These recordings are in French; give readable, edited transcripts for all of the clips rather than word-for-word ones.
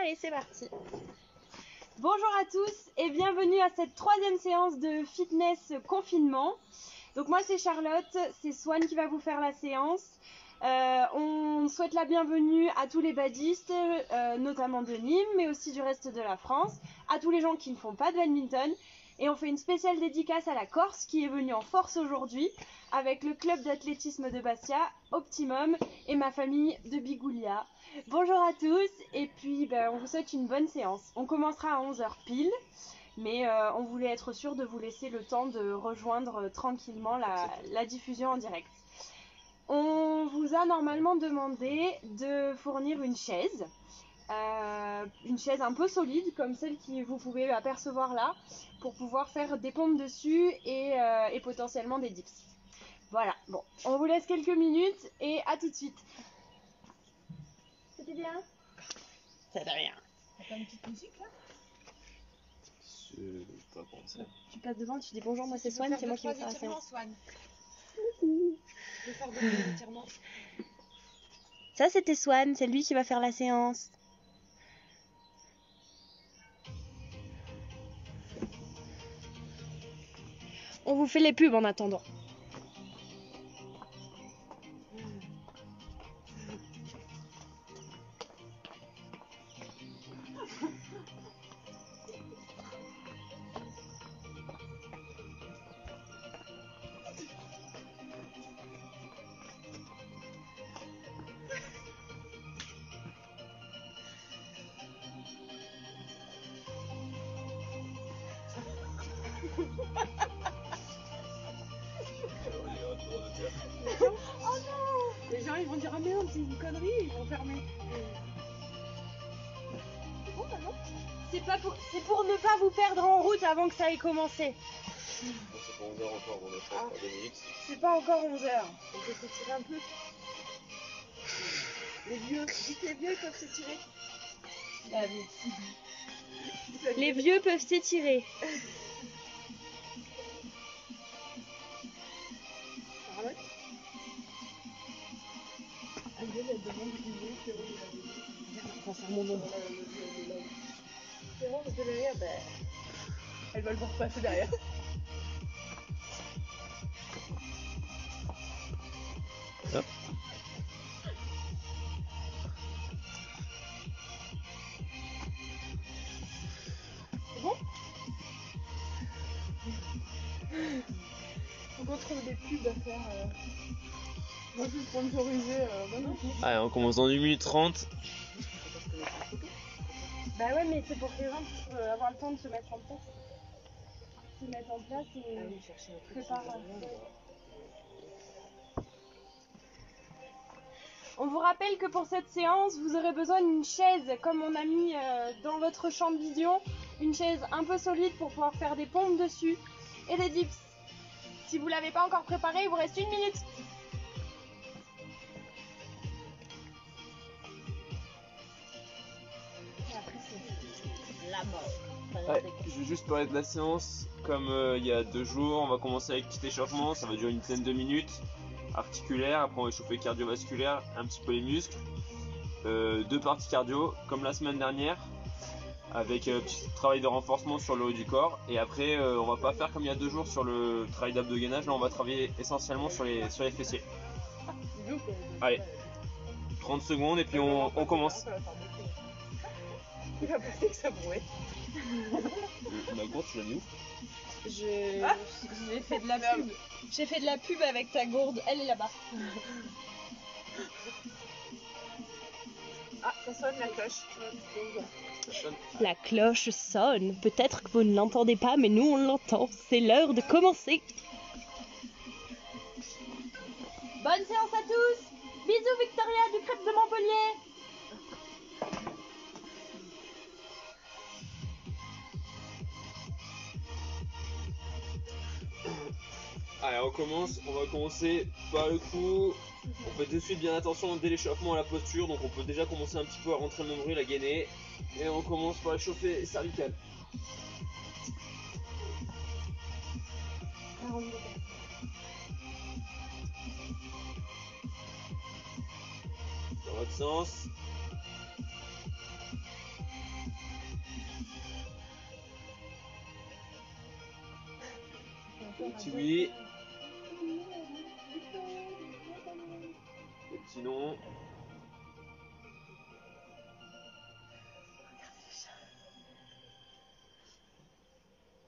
Allez, c'est parti. Bonjour à tous et bienvenue à cette troisième séance de fitness confinement. Donc moi c'est Charlotte, c'est Swan qui va vous faire la séance. On souhaite la bienvenue à tous les badistes, notamment de Nîmes, mais aussi du reste de la France, à tous les gens qui ne font pas de badminton. Et on fait une spéciale dédicace à la Corse qui est venue en force aujourd'hui avec le club d'athlétisme de Bastia, Optimum, et ma famille de Bigoulia. Bonjour à tous et puis on vous souhaite une bonne séance. On commencera à 11h pile, mais on voulait être sûr de vous laisser le temps de rejoindre tranquillement la diffusion en direct. On vous a normalement demandé de fournir une chaise un peu solide comme celle que vous pouvez apercevoir là pour pouvoir faire des pompes dessus et potentiellement des dips. Voilà, bon, on vous laisse quelques minutes et à tout de suite. C'était bien? Ça fait rien. T'as pas une petite musique là? C'est pas pour ça. Tu passes devant, tu dis bonjour, moi c'est Swan, c'est moi qui vais faire la séance. Je vais faire deux étirements. Ça c'était Swan, c'est lui qui va faire la séance. On vous fait les pubs en attendant. Oh non! Les gens ils vont dire ah merde, c'est une connerie, ils vont fermer. Bon, bah non. C'est pour ne pas vous perdre en route avant que ça ait commencé. C'est pas 11h encore, on a fait encore 2 minutes. C'est pas encore 11h. On peut s'étirer un peu. Les vieux, dites les vieux ils peuvent s'étirer. Les vieux peuvent s'étirer. Charlotte? Elle demande du vieux que On va faire mon nom. c'est bon parce que derrière, elles veulent vous repasser derrière. Hop. C'est bon? Faut qu'on trouve des pubs à faire. Moi je suis sponsorisée. Maintenant. Allez, on commence dans 1 minute 30. Bah ouais, mais c'est pour que les gens puissent avoir le temps de se mettre en place. Se mettre en place et préparer. On vous rappelle que pour cette séance, vous aurez besoin d'une chaise comme on a mis dans votre champ de vision. Une chaise un peu solide pour pouvoir faire des pompes dessus et des dips. Si vous ne l'avez pas encore préparé, il vous reste 1 minute. Et après, c'est la mort. Ouais, je vais juste parler de la séance. Comme il y a 2 jours, on va commencer avec petit échauffement. Ça va durer une dizaine de minutes. Articulaire, après on va échauffer cardiovasculaire, un petit peu les muscles. 2 parties cardio, comme la semaine dernière, avec petit travail de renforcement sur le haut du corps. Et après, on va pas faire comme il y a 2 jours sur le travail d'abdos-gainage. Là, on va travailler essentiellement sur les fessiers. Allez, 30 secondes et puis on commence. Il va penser que ça pourrait. Ma gourde, tu l'as mis où? J'ai fait de la pub. J'ai fait de la pub avec ta gourde. Elle est là-bas. Ah, ça sonne la cloche. La cloche sonne. Peut-être que vous ne l'entendez pas, mais nous on l'entend. C'est l'heure de commencer. Bonne séance à tous. Bisous Victoria du Crêpe de Montpellier. Allez, on va commencer par le cou. On fait de suite bien attention dès l'échauffement à la posture, donc on peut déjà commencer un petit peu à rentrer le nombril, à gainer. Et on commence par échauffer les cervicales. Dans l'autre sens. Les petits oui. Les petits non.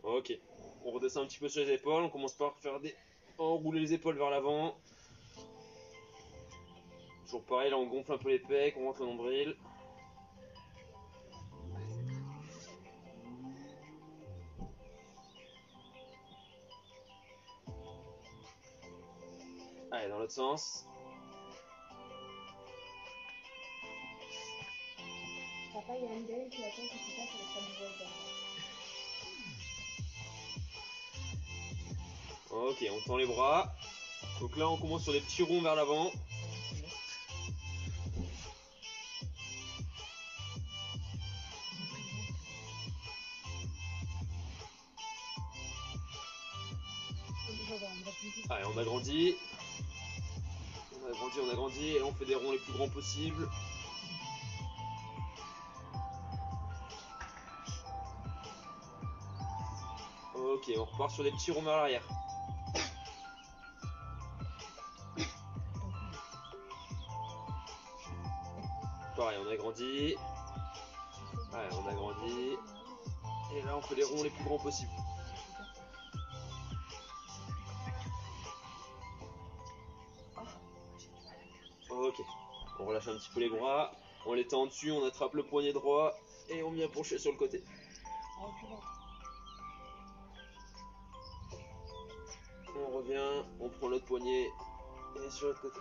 Ok, on redescend un petit peu sur les épaules, on commence par faire des... enrouler les épaules vers l'avant. Toujours pareil, là on gonfle un peu les pecs, on rentre le nombril. Allez, dans l'autre sens. Papa, il y a une belle qui attend que tu passes avec sa bougeotte. Ok, on tend les bras. Donc là on commence sur des petits ronds vers l'avant. Allez, on agrandit. On agrandit, et là on fait des ronds les plus grands possibles. Ok, on repart sur des petits ronds vers l'arrière. Pareil, on agrandit. Allez, on agrandit. Et là on fait les ronds les plus grands possibles. Ok, on relâche un petit peu les bras, on les tend dessus, on attrape le poignet droit et on vient pencher sur le côté. On revient, on prend l'autre poignet et sur l'autre côté.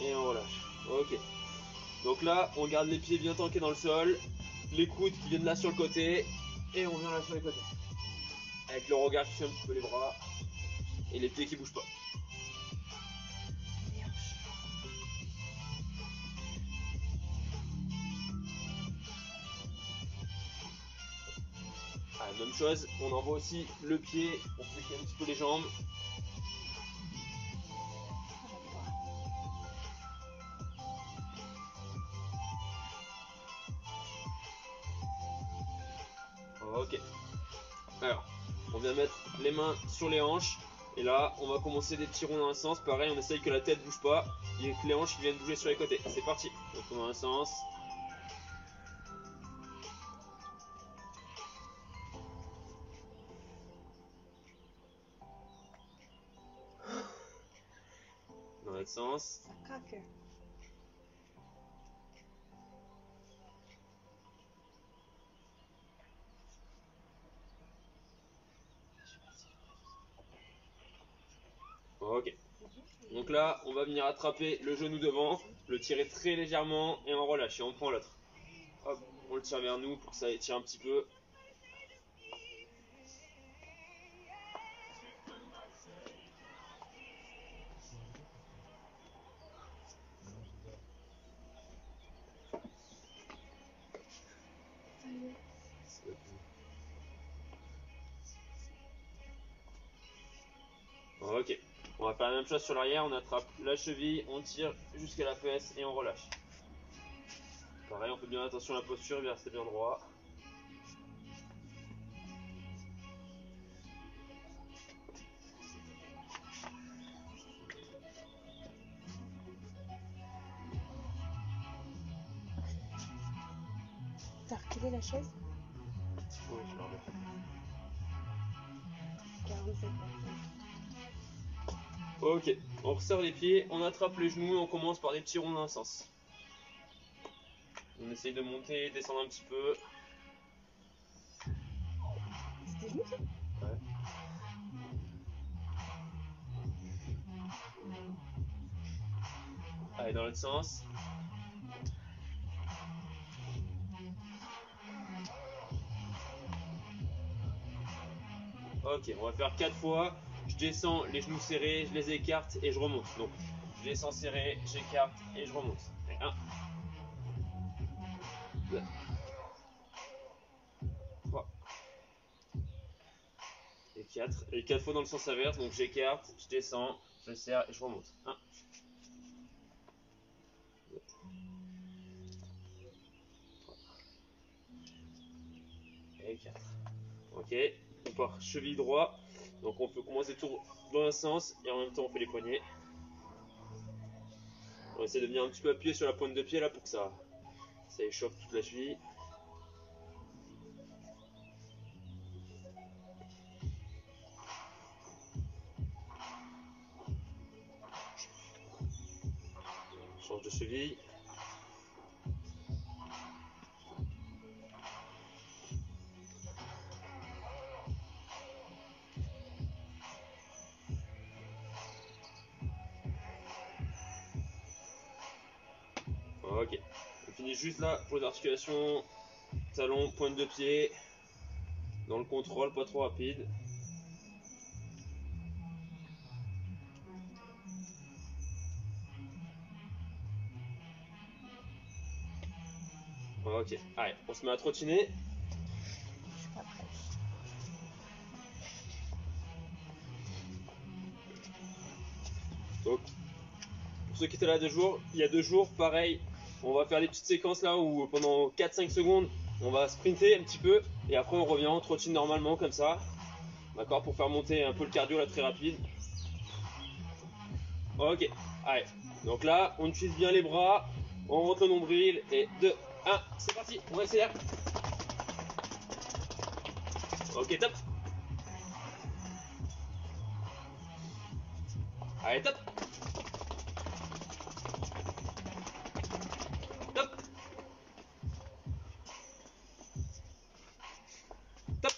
Et on relâche. Ok. Donc là, on garde les pieds bien tankés dans le sol, les coudes qui viennent là sur le côté et on vient là sur les côtés. Avec le regard qui fait un petit peu les bras et les pieds qui bougent pas. Ah, même chose, on envoie aussi le pied, on fléchit un petit peu les jambes. Ok. Alors, on vient mettre les mains sur les hanches. Et là, on va commencer des petits ronds dans un sens. Pareil, on essaye que la tête bouge pas et que les hanches viennent bouger sur les côtés. C'est parti. Donc on dans un sens. Dans l'autre sens. Ça craque. Ok. Donc là, on va venir attraper le genou devant, le tirer très légèrement et on relâche et on prend l'autre. Hop, on le tire vers nous pour que ça étire un petit peu. Ok, on va faire la même chose sur l'arrière, on attrape la cheville, on tire jusqu'à la fesse et on relâche. Pareil, on fait bien attention à la posture, bien rester bien droit. T'as reculé la chaise? Oui, je la remets. 47. Ok, on resserre les pieds, on attrape les genoux et on commence par des petits ronds dans un sens. On essaye de monter, descendre un petit peu. C'était genoux ça? Ouais. Allez, dans l'autre sens. Ok, on va faire 4 fois. Je descends, les genoux serrés, je les écarte et je remonte. Donc, je descends serré, j'écarte et je remonte. 1, 2, 3 et 4. Et 4 fois dans le sens inverse, donc j'écarte, je descends, je serre et je remonte. 1, 2, 3, Et 4. Ok, on part cheville droit. Donc on peut commencer le tour dans un sens et en même temps on fait les poignets. On essaie de venir un petit peu appuyer sur la pointe de pied là pour que ça échauffe toute la cheville. Change de cheville. Ok, on finit juste là pour les articulations, talon, pointe de pied, dans le contrôle, pas trop rapide. Ok, allez, on se met à trottiner. Donc, pour ceux qui étaient là il y a 2 jours, pareil, on va faire des petites séquences là où pendant 4-5 secondes, on va sprinter un petit peu et après on revient, on trottine normalement comme ça. D'accord, pour faire monter un peu le cardio là très rapide. Ok, allez, donc là, on utilise bien les bras, on rentre le nombril et 2, 1, c'est parti, on accélère. Ok, top. Allez, top. Top. Top.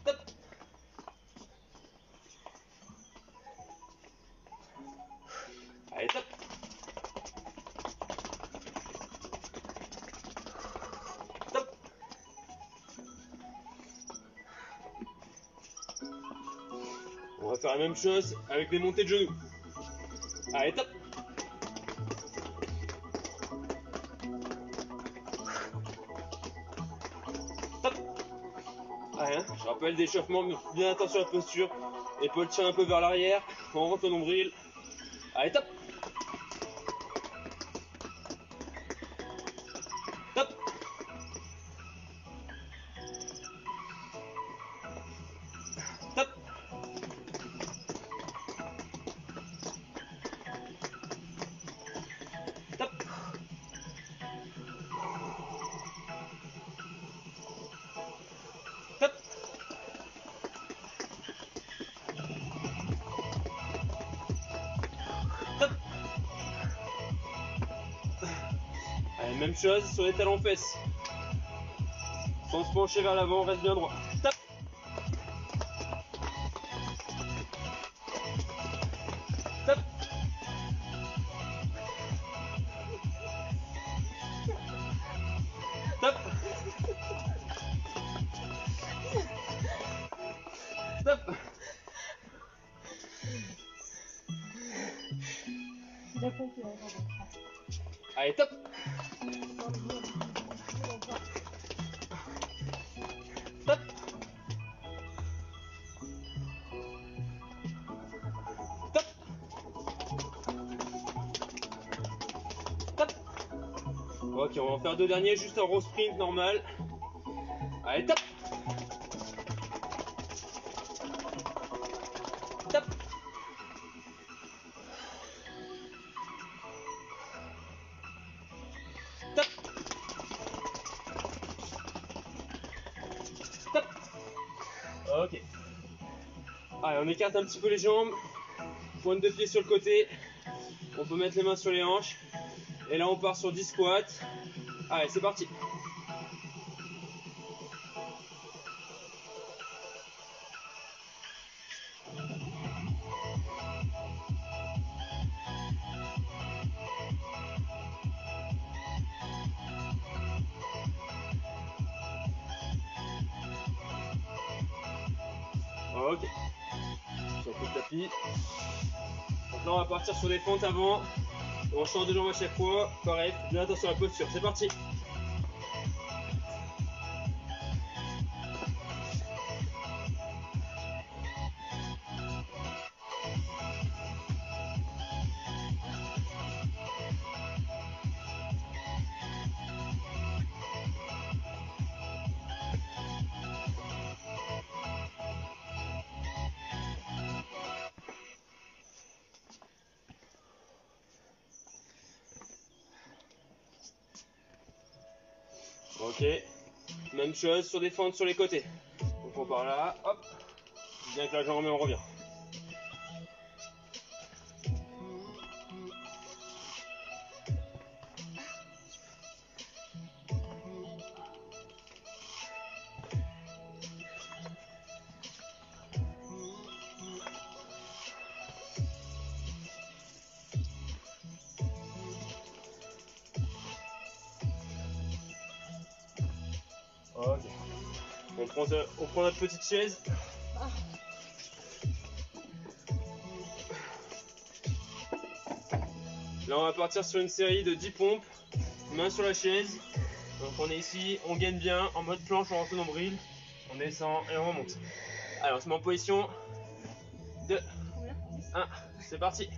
Top. Allez, top. Top. On va faire la même chose avec les montées de genoux. Allez, top. Top. Allez, hein, je rappelle d'échauffement, bien attention à la posture. Épaule tient un peu vers l'arrière. On rentre le nombril. Allez, top. Top. Top. Top. Top. Top. Allez, même chose sur les talons fesses. Sans se pencher vers l'avant, on reste bien droit. Top. Top. Top. Top. Il a compris, hein, Allez, top. Top. Top. Top. Ok, on va en faire 2 derniers, juste un row sprint normal. Allez, top. Top. Top. Top. Ok. Allez, on écarte un petit peu les jambes. Pointe de pied sur le côté. On peut mettre les mains sur les hanches. Et là, on part sur 10 squats. Allez, c'est parti. Ok. Sur le tapis. Donc là, on va partir sur des fentes avant. On change de jambes à chaque fois. Pareil, bien attention à la posture. C'est parti. Ok. Même chose sur des fentes sur les côtés. On prend par là, hop. Bien que la jambe, on revient. Ok. On prend notre petite chaise. Là, on va partir sur une série de 10 pompes. Main sur la chaise. Donc, on est ici, on gaine bien. En mode planche, on rentre au nombril. On descend et on remonte. Alors, on se met en position. 2, 1, c'est parti.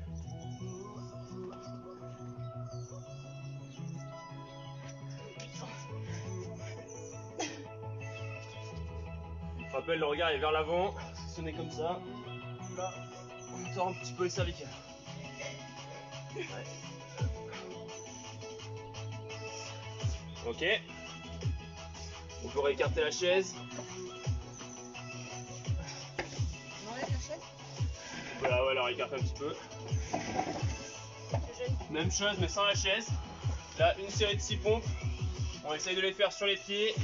Je rappelle, le regard est vers l'avant. Si on est comme ça, là, on tord un petit peu les cervicales. Ouais. Ok. On peut réécarter la chaise. On enlève la chaise. Voilà, ouais, alors écarte un petit peu. Même chose, mais sans la chaise. Là, une série de 6 pompes. On essaye de les faire sur les pieds.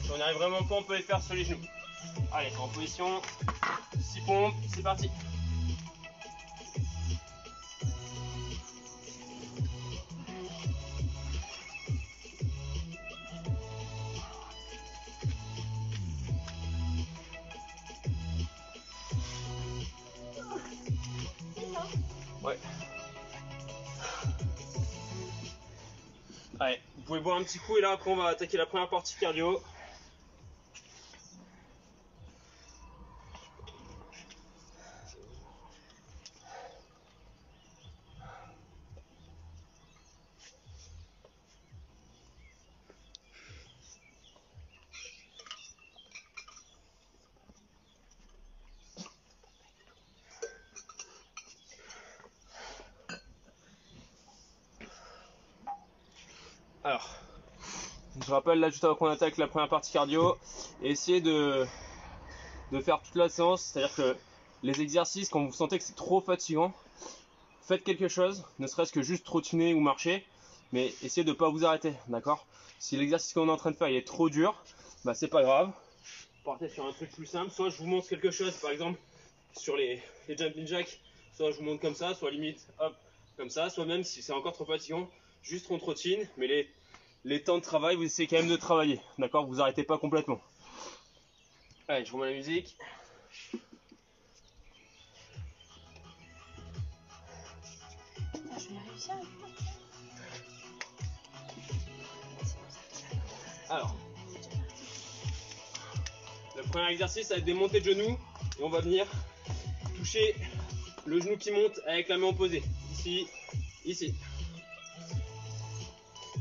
Si on n'y arrive vraiment pas, on peut les faire sur les genoux. Allez, en position. 6 pompes, c'est parti. Ouais. Allez, vous pouvez boire un petit coup et là après on va attaquer la première partie cardio. Alors, je rappelle là juste avant qu'on attaque la première partie cardio, essayez de faire toute la séance, c'est-à-dire que les exercices, quand vous sentez que c'est trop fatigant, faites quelque chose, ne serait-ce que juste trottiner ou marcher, mais essayez de ne pas vous arrêter, d'accord? Si l'exercice qu'on est en train de faire il est trop dur, bah c'est pas grave, partez sur un truc plus simple, soit je vous montre quelque chose, par exemple sur les jumping jacks, soit je vous montre comme ça, soit limite hop, comme ça, soit même si c'est encore trop fatigant, juste on trottine, mais les temps de travail, vous essayez quand même de travailler, d'accord? Vous arrêtez pas complètement. Allez, je remets la musique. Je vais réussir. Alors, le premier exercice, ça va être des montées de genoux, et on va venir toucher le genou qui monte avec la main opposée. Ici, ici.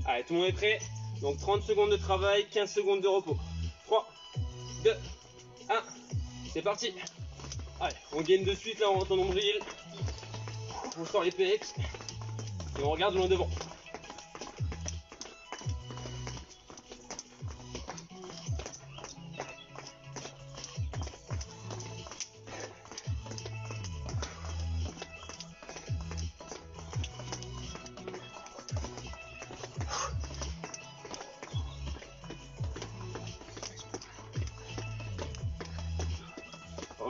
Allez, tout le monde est prêt? Donc 30 secondes de travail, 15 secondes de repos. 3, 2, 1, c'est parti. Allez, on gaine de suite là, on rentre en nombril. On sort les pecs. Et on regarde loin devant.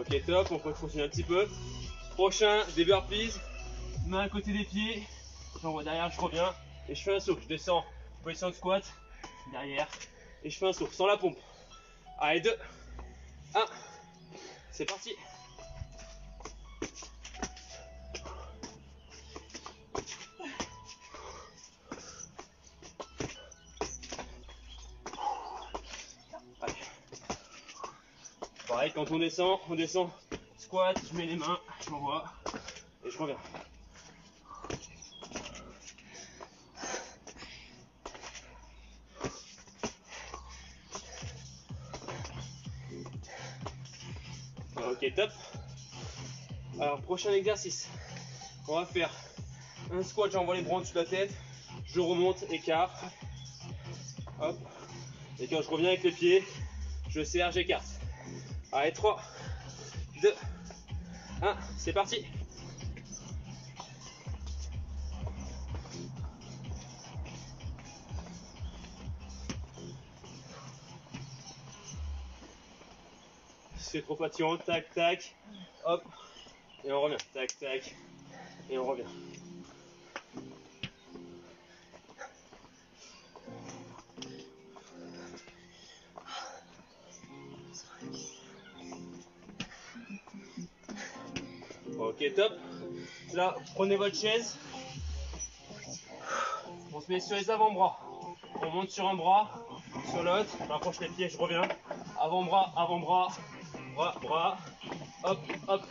Ok, top, on peut continuer un petit peu. Prochain, des burpees, main à côté des pieds, j'envoie derrière, je reviens et je fais un saut. Je descends, position de squat, derrière, et je fais un saut sans la pompe. Allez, 2, 1, c'est parti. Allez. Pareil, quand on descend, squat, je mets les mains, je m'envoie et je reviens. Ok, top. Alors, prochain exercice. On va faire un squat, j'envoie les bras au-dessus de la tête. Je remonte, écart. Hop. Et quand je reviens avec les pieds, je serre, j'écarte. Allez, 3, 2, 1, c'est parti. C'est trop fatigant, tac, tac, hop, et on revient, tac, tac, et on revient. Ok, top. Là, prenez votre chaise. On se met sur les avant-bras. On monte sur un bras, sur l'autre. Je rapproche les pieds, je reviens. Avant-bras, avant-bras, bras, bras. Hop, hop.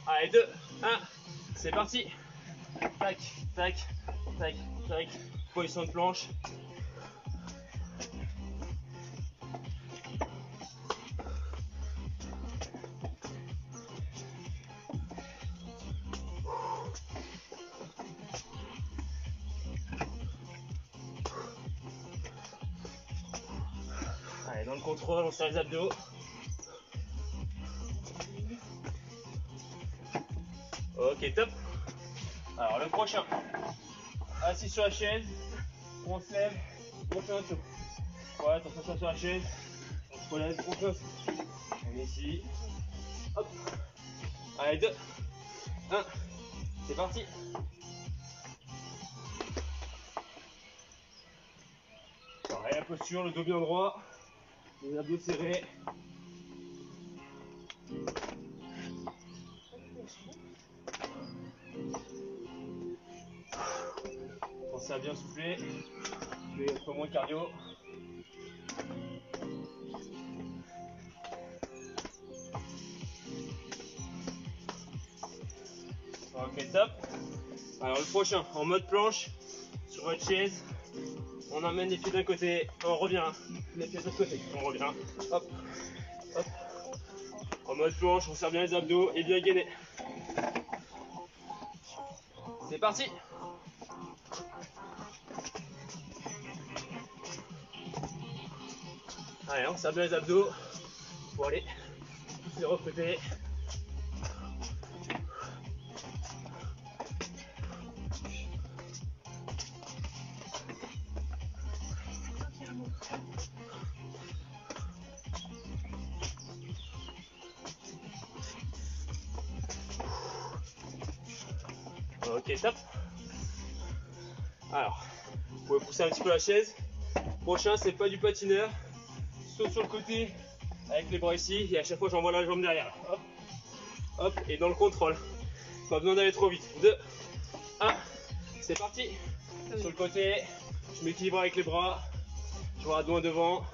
Allez, 2, 1. C'est parti. Tac, tac, tac, tac. Position de planche. Allez, dans le contrôle, on serre les abdos. Ok, top. Alors, le prochain. Assis sur la chaise, on se lève, on fait un saut. Ouais, attention sur la chaise, on se relève, on fait un saut. On est ici. Hop. Allez, 2, 1. C'est parti. Pareil, la posture, le dos bien droit, les abdos serrés. Pensez à bien souffler, je vais un peu moins de cardio. Ok, top. Alors le prochain, en mode planche, sur votre chaise, on emmène les pieds d'un côté, on revient, les pieds de l'autre côté, on revient, hop, hop. En mode planche, on serre bien les abdos et bien gainé. C'est parti. Allez, on serre bien les abdos pour aller les recruter. Ok, top. Alors, vous pouvez pousser un petit peu la chaise. Prochain, c'est pas du patineur. Saute sur le côté avec les bras ici et à chaque fois j'envoie la jambe derrière. Hop, hop, et dans le contrôle. Pas besoin d'aller trop vite. 2, 1, c'est parti. Sur le côté, je m'équilibre avec les bras. Je vois loin devant.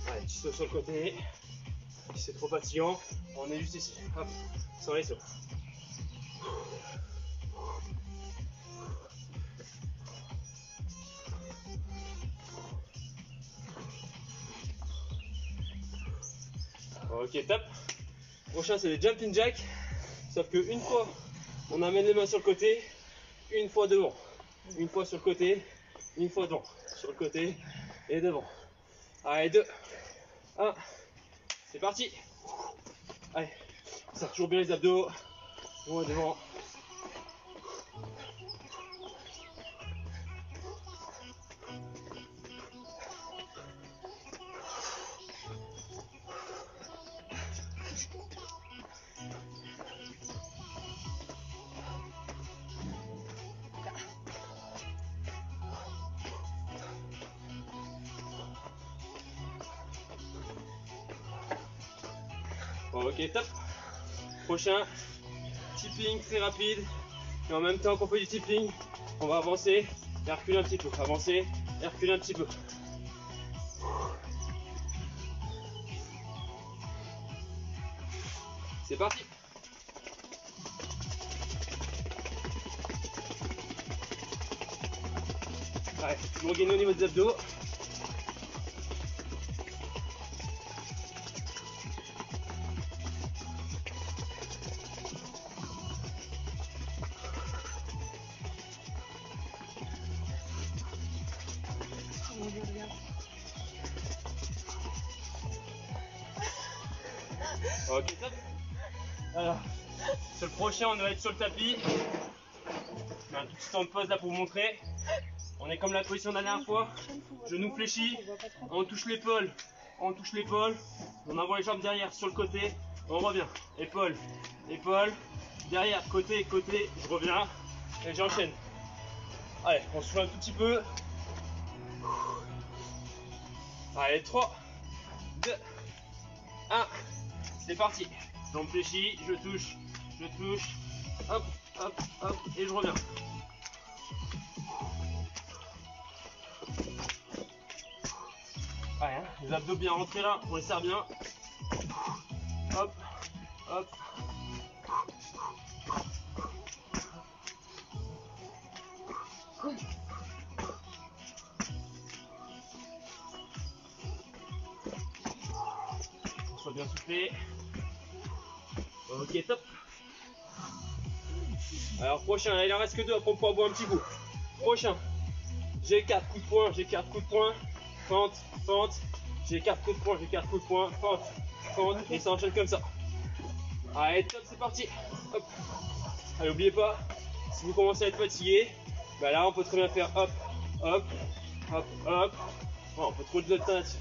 Allez, petit saut sur le côté. Si c'est trop fatigant, on est juste ici. Hop, sans les sauts. Ok, top. Prochain, c'est les jumping jacks. Sauf que une fois, on amène les mains sur le côté, une fois devant. Une fois sur le côté, une fois devant. Sur le côté et devant. Allez, 2, 1. C'est parti. Allez, on serre toujours bien les abdos. Loin devant. Ok, top. Prochain, tipping très rapide. Et en même temps qu'on fait du tipping, on va avancer et reculer un petit peu. Avancer et reculer un petit peu. C'est parti. Allez, toujours gagner au niveau des abdos. Ok, top. Alors, sur le prochain, on va être sur le tapis. Je mets un tout petit temps de pause là pour vous montrer. On est comme la position de la dernière fois. Genoux fléchis. On touche l'épaule. On touche l'épaule. On envoie les jambes derrière sur le côté. On revient. Épaule, épaule. Derrière, côté, côté. Je reviens. Et j'enchaîne. Allez, on souffle un tout petit peu. Allez, 3, 2, 1. C'est parti. Jambes fléchies, je touche, hop, hop, hop, et je reviens. Allez, hein, les abdos bien rentrés là, on les serre bien. Hop, hop. Soit bien soufflé. Ok, top. Alors prochain, il en reste que 2, après on pourra boire un petit coup. Prochain, j'ai 4 coups de poing, j'ai 4 coups de poing, fente, fente, j'ai 4 coups de poing, j'ai 4 coups de poing, fente, fente, et ça enchaîne comme ça. Allez, top, c'est parti. Hop. Allez, n'oubliez pas, si vous commencez à être fatigué, bah là on peut très bien faire hop, hop, hop, hop. Bon, on peut trouver de l'alternative.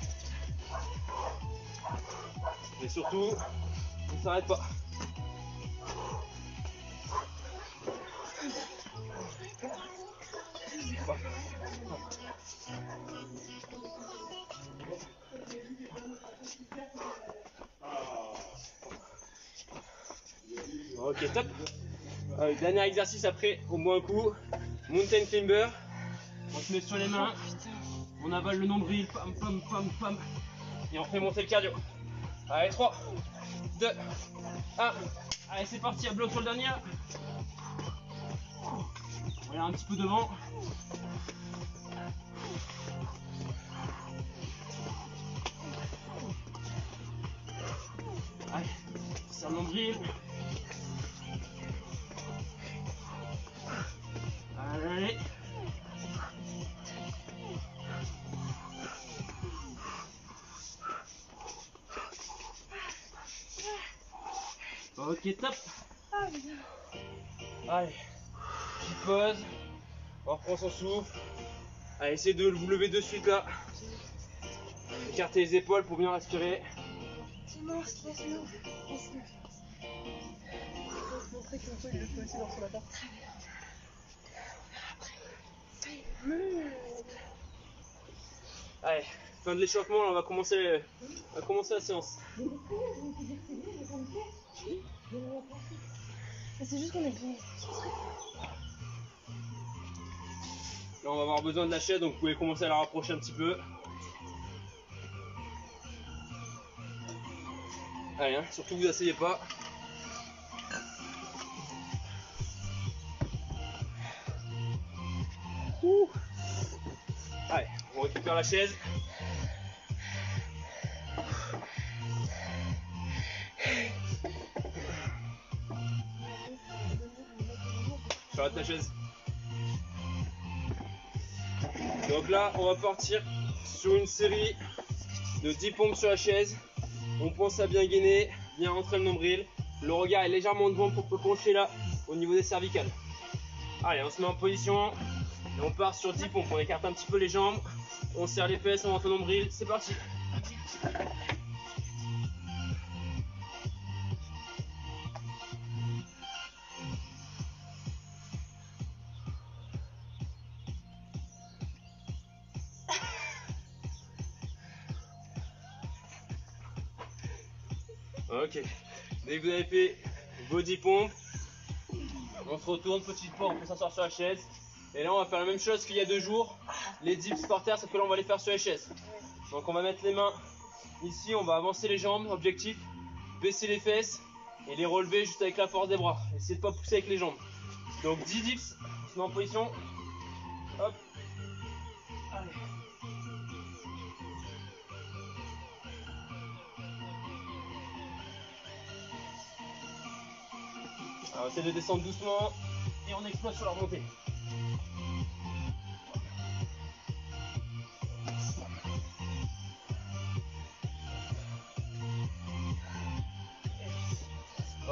Mais surtout, on ne s'arrête pas. Ok, top. Dernier exercice après, au moins un coup. Mountain climber. On se met sur les mains. On avale le nombril. Pam, pam, pam, pam. Et on fait monter le cardio. Allez, 3, 2, 1. Allez, c'est parti. À bloc sur le dernier. On regarde un petit peu devant. Allez, c'est un nombril. Allez. Ok, top. Allez, petite pause. On reprend son souffle. Allez, essayez de vous lever de suite là. Écartez les épaules pour bien respirer. Silence, laisse-nous. Laisse-nous. Faut montrer qu'il le fait aussi dans son appart. Allez, fin de l'échauffement, on va commencer la séance. C'est juste qu'on est bien. Là, on va avoir besoin de la chaise, donc vous pouvez commencer à la rapprocher un petit peu. Allez, hein, surtout vous asseyez pas. Ouh. Allez, on récupère la chaise. Charlotte, ta chaise. Donc là, on va partir sur une série de 10 pompes sur la chaise. On pense à bien gainer, bien rentrer le nombril. Le regard est légèrement devant pour pencher là au niveau des cervicales. Allez, on se met en position et on part sur 10 pompes. On écarte un petit peu les jambes, on serre les fesses, on rentre le nombril. C'est parti. Ok, dès que vous avez fait vos 10 pompes, on se retourne, petite pause, on peut s'asseoir sur la chaise. Et là on va faire la même chose qu'il y a 2 jours, les dips par terre, sauf que là on va les faire sur les chaises. Donc on va mettre les mains ici, on va avancer les jambes, objectif, baisser les fesses et les relever juste avec la force des bras. Essayez de pas pousser avec les jambes. Donc 10 dips, on se met en position, hop, allez. Alors, on essaie de descendre doucement et on explose sur la remontée.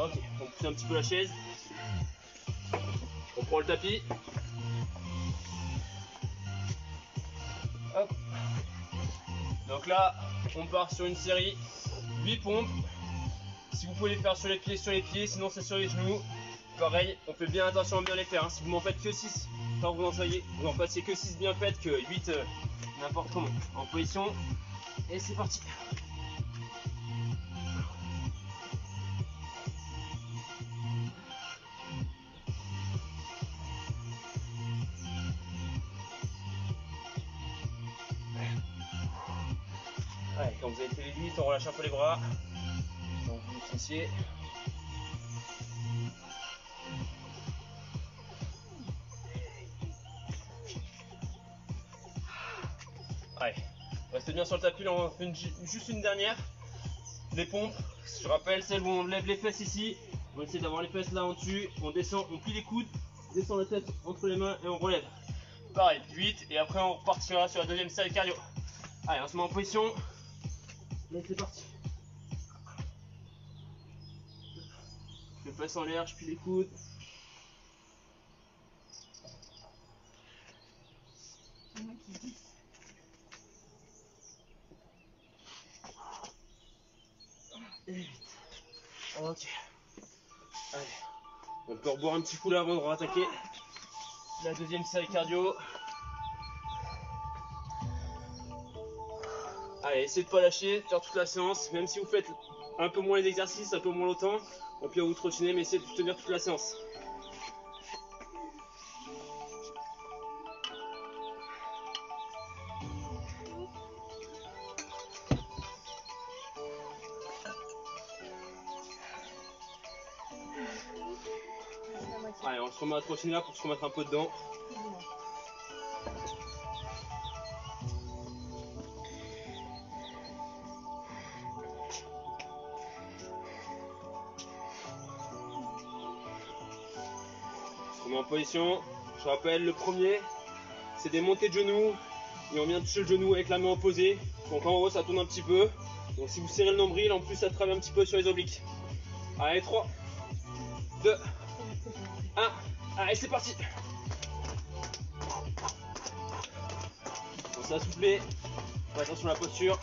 Ok, on pousse un petit peu la chaise. On prend le tapis. Hop. Donc là, on part sur une série 8 pompes. Si vous pouvez les faire sur les pieds, sinon c'est sur les genoux. Pareil, on fait bien attention à bien les faire. Hein. Si vous m'en faites que 6, quand vous en fassiez que 6 bien faites, que 8 n'importe comment. En position, et c'est parti. Ouais, quand vous avez fait les 8, on relâche un peu les bras. Donc vous fessiez. Allez, restez bien sur le tapis, là on fait juste une dernière. Les pompes, je rappelle, celle où on lève les fesses ici. On va essayer d'avoir les fesses là en dessus. On descend, on plie les coudes, on descend la tête entre les mains et on relève. Pareil, 8 et après on repartira sur la deuxième série cardio. Allez, on se met en position. Et c'est parti. Je me passe en l'air, je plie les coudes. Et 8. Ok. Allez. On peut reboire un petit coup là avant de rattaquer la deuxième série cardio. Allez, essayez de pas lâcher, faire toute la séance, même si vous faites un peu moins les exercices, un peu moins longtemps, au pire vous trottinez, mais essayez de tenir toute la séance. Allez, on se remet à trottiner là pour se remettre un peu dedans. On se remet en position. Je rappelle, le premier, c'est des montées de genoux. Et on vient toucher le genou avec la main opposée. Donc en haut, ça tourne un petit peu. Donc si vous serrez le nombril, en plus, ça travaille un petit peu sur les obliques. Allez, 3, 2, 1. Allez, c'est parti. On s'est assouplé. Attention à la posture.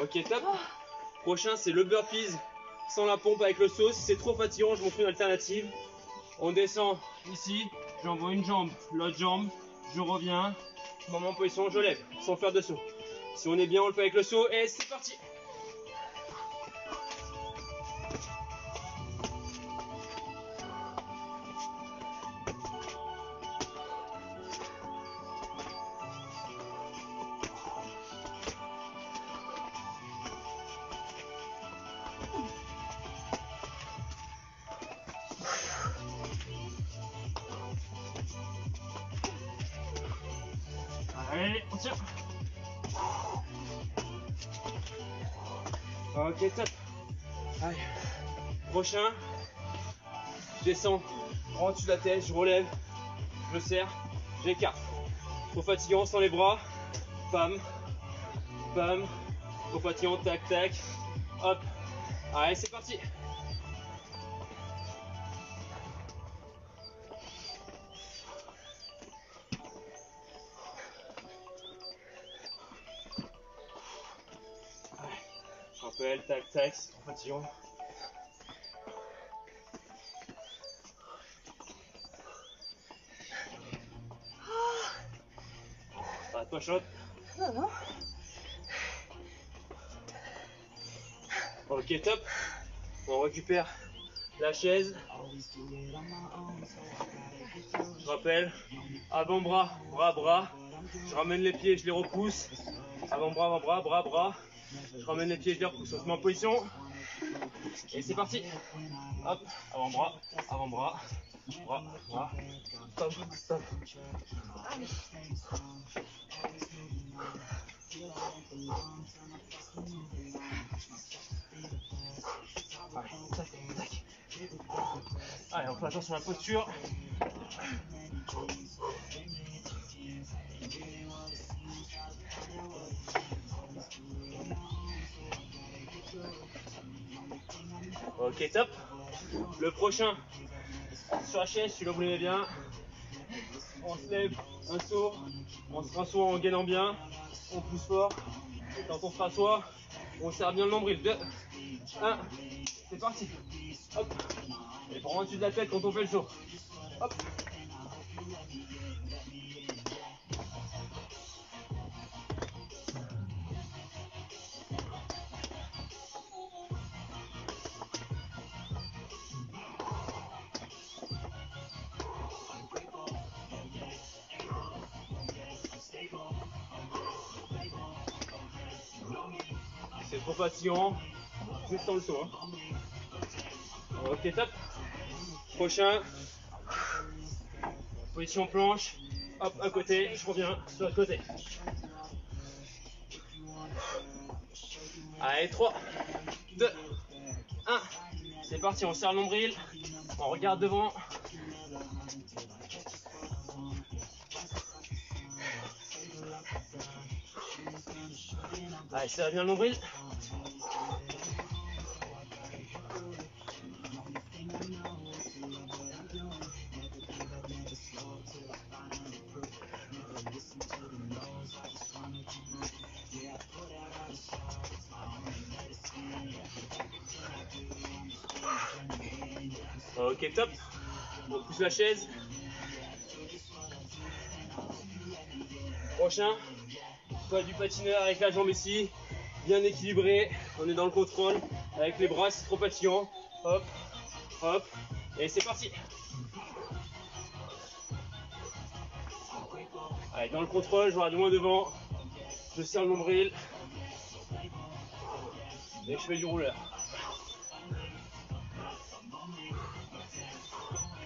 Ok, top. Prochain, c'est le burpees sans la pompe avec le saut. Si c'est trop fatigant, je montre une alternative. On descend ici, j'envoie une jambe, l'autre jambe, je reviens, je me mets en position, je lève, sans faire de saut. Si on est bien, on le fait avec le saut et c'est parti. Allez, on tire. Ok, top. Allez. Prochain. Je descends en dessus de la tête, je relève, je serre, j'écarte. Trop fatigant, sans les bras. Pam, pam. Trop fatigant, tac, tac. Hop. Allez, c'est parti. Rappel, tac, tac, c'est trop fatigant. Arrête pas, shot. Non, non. Ok, top. On récupère la chaise. Je rappelle, avant-bras, bras, bras. Je ramène les pieds, je les repousse. Avant-bras, avant-bras, bras, bras. Je ramène les pieds, je les repousse. On se met en position. Et c'est parti. Hop, avant-bras, avant-bras, bras, bras. Stop, stop. Allez, tac, tac. Allez, on fait attention à la posture. Ok, top. Le prochain, sur la chaise, celui-là vous l'aimez bien. On se lève, un saut. On se rassoit en gainant bien. On pousse fort. Et quand on se rassoit, on serre bien le nombril. 2, 1, c'est parti. Hop. Et pour au-dessus de la tête quand on fait le saut. Hop. C'est trop fatigant, juste sans le saut. Hein. Ok, top. Prochain. Position planche. Hop, un côté, je reviens sur l'autre côté. Allez, 3, 2, 1. C'est parti, on serre le nombril. On regarde devant. Allez, serre bien le nombril. Ok, top. On pousse la chaise. Prochain. Pas du patineur avec la jambe ici. Bien équilibré. On est dans le contrôle. Avec les bras, c'est trop fatigant. Hop, hop. Et c'est parti. Allez, dans le contrôle, je regarde loin devant. Je serre le nombril. Et je fais du rouleur.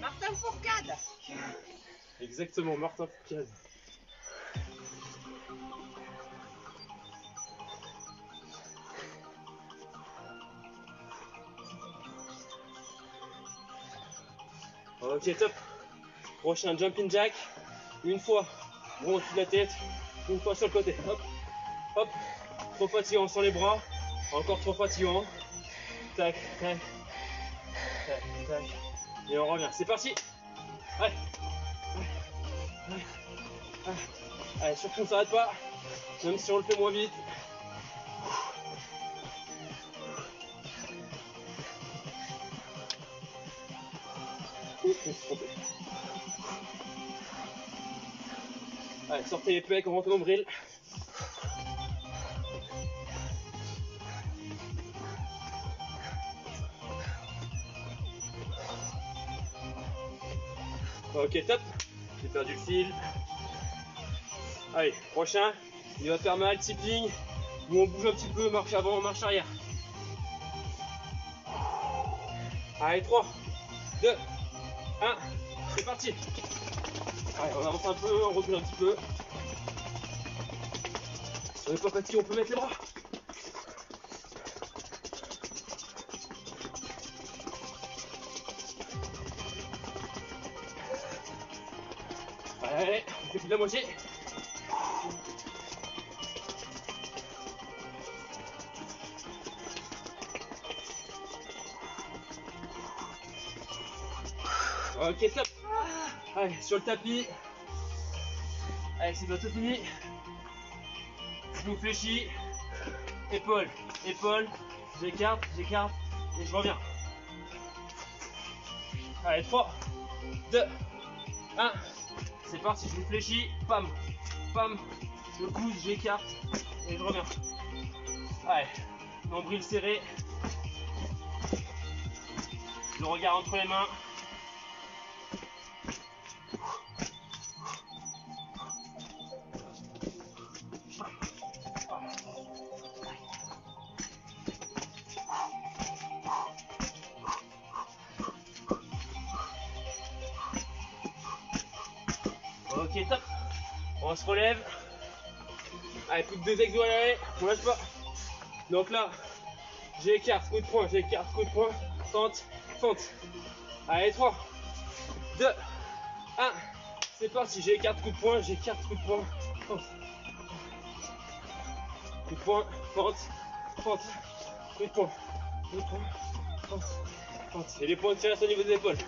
Martin Fourcade. Exactement, Martin Fourcade. Ok, top. Prochain jumping jack. Une fois, bon au-dessus de la tête. Une fois sur le côté. Hop, hop. Trop fatigant sur les bras. Encore trop fatigant. Tac, tac. Tac, tac. Et on revient. C'est parti. Allez. Allez. Allez. Allez, surtout on ne s'arrête pas. Même si on le fait moins vite. Allez, sortez les pecs, on rentre au nombril. Ok, top. J'ai perdu le fil. Allez, prochain. Il va faire mal, tipping. Où on bouge un petit peu, marche avant, marche arrière. Allez, 3, 2, 1. C'est parti. Allez, on avance un peu, on recule un petit peu. Si on n'est pas fatigué, on peut mettre les bras. Allez, on fait plus de la moitié. Ok, top. Allez, sur le tapis. Allez, c'est bientôt fini. Genou fléchi. Épaule, épaule. J'écarte, j'écarte. Et je reviens. Allez, 3, 2, 1. C'est parti, genou fléchi. Pam, pam. Je pousse, j'écarte. Et je reviens. Allez, nombril serré. Le regard entre les mains. Ok, top. On se relève. Allez, plus que 2 exos à l'arrêt. On lâche pas. Donc là, j'écarte, coup de poing, j'écarte, coup de poing. Fente, fente. Allez, 3, 2, 1. C'est parti. J'écarte, coup de poing, j'écarte, coup de poing. Fente. Coup de poing, fente, fente. Coup de poing, coup de poing, fente, fente. Et les points de tir au niveau des épaules.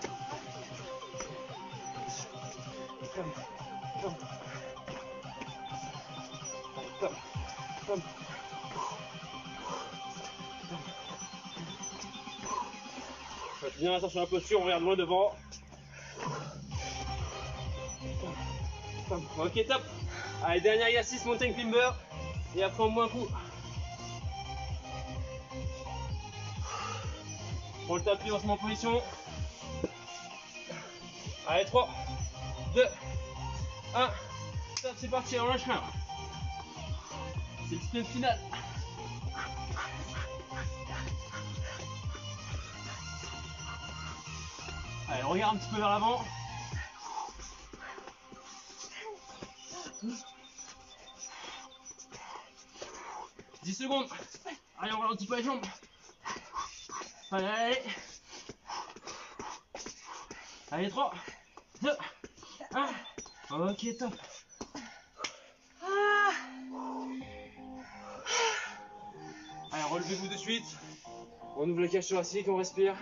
Ferme, ferme. Ferme, ferme. Faites bien attention à la posture, on regarde loin devant. Ok, top. Allez, dernier exercice, mountain climber. Et après on boit un coup. Prends le tapis, on se met en position. Allez, 3, 2, 1. Top, c'est parti, on lâche rien. C'est le sprint final. Allez, on regarde un petit peu vers l'avant. « 10 secondes. Allez, on ralentit pas les jambes. Allez, allez. Allez, 3, 2, 1. Ok, top. Allez, relevez-vous de suite. On ouvre la cage thoracique, on respire.